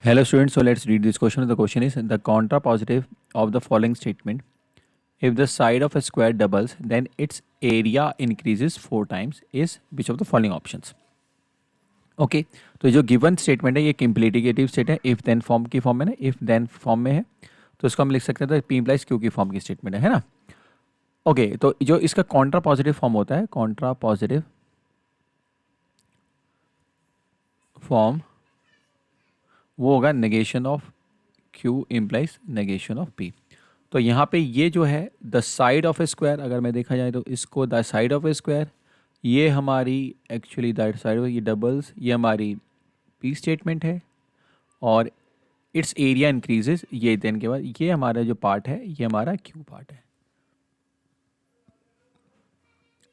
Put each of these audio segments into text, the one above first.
Hello students, so let's read this question. The question is the contrapositive of the following statement. If the side of a square doubles, then its area increases 4 times is which of the following options? Okay तो जो given statement है ये इम्प्लीकेटिव state है, if then form की form में ना, if then form में है, तो इसको हम लिख सकते हैं तो पी इम्प्लाइज क्यू की फॉर्म की स्टेटमेंट है ना. ओके तो जो इसका कॉन्ट्रा पॉजिटिव फॉर्म होता है, कॉन्ट्रा पॉजिटिव फॉर्म वो होगा negation of Q implies negation of P. तो यहाँ पे ये जो है the side of a square, अगर मैं देखा जाए तो इसको the side of a square, ये हमारी एक्चुअली दैट साइड ये डबल्स, ये हमारी P स्टेटमेंट है और इट्स एरिया इंक्रीजेज, ये देन के बाद ये हमारा जो पार्ट है ये हमारा Q पार्ट है.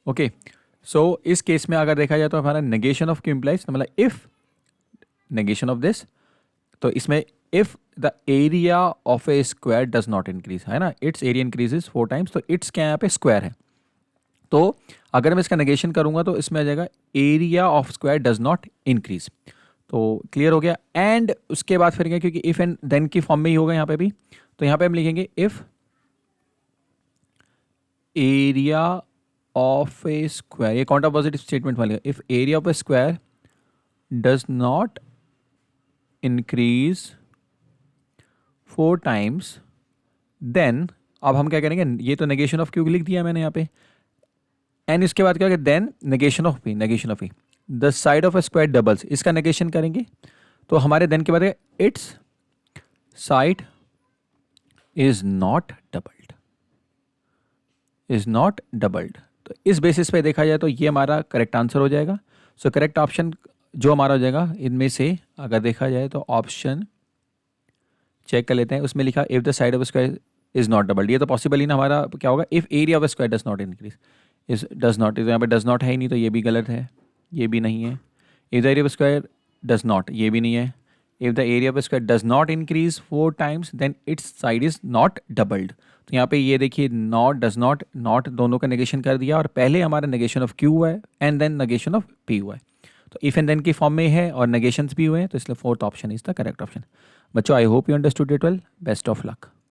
ओके सो इस केस में अगर देखा जाए तो हमारा नेगेशन ऑफ Q इम्प्लाइज मतलब इफ नेगेशन ऑफ दिस, तो इसमें if the area of a square does not increase है ना, इट्स एरिया इंक्रीजेज 4 टाइम्स, तो इट्स क्या यहाँ पे स्क्वायर है, तो अगर मैं इसका नेगेशन करूंगा तो इसमें आ जाएगा area of square does not increase. तो क्लियर हो गया. एंड उसके बाद फिर क्या, क्योंकि इफ एंड देन की फॉर्म में ही होगा यहाँ पे भी, तो यहाँ पे हम लिखेंगे if area of a square, ये कॉन्ट्रा पॉजिटिव स्टेटमेंट वाले, if area of a square does not increase 4 times, then अब हम क्या करेंगे, ये तो नेगेशन ऑफ क्यू लिख दिया मैंने यहाँ पे, एंड इसके बाद क्या होगा then negation of P, negation of P the side of a square doubles, इसका नेगेशन करेंगे तो हमारे देन के बाद its side is not doubled, is not doubled. तो इस बेसिस पे देखा जाए तो ये हमारा करेक्ट आंसर हो जाएगा. सो करेक्ट ऑप्शन जो हमारा हो जाएगा इनमें से, अगर देखा जाए तो ऑप्शन चेक कर लेते हैं, उसमें लिखा if the side of square is not doubled, ये तो पॉसिबल ही ना, हमारा क्या होगा if area of square does not increase, is does not, यहाँ पे डज नॉट है ही नहीं तो ये भी गलत है, ये भी नहीं है. If the area of square does not, ये भी नहीं है. If the area of square does not increase 4 times then its side is not doubled. तो यहाँ पे ये देखिए नॉट, डज नॉट, नॉट दोनों का नेगेशन कर दिया और पहले हमारा नेगेशन ऑफ क्यू हुआ है and then negation of p हुआ है, तो इफ एंड देन की फॉर्म में है और नेगेशंस भी हुए हैं, तो इसलिए fourth option is the correct option. बच्चों I hope you understood it well. Best of luck.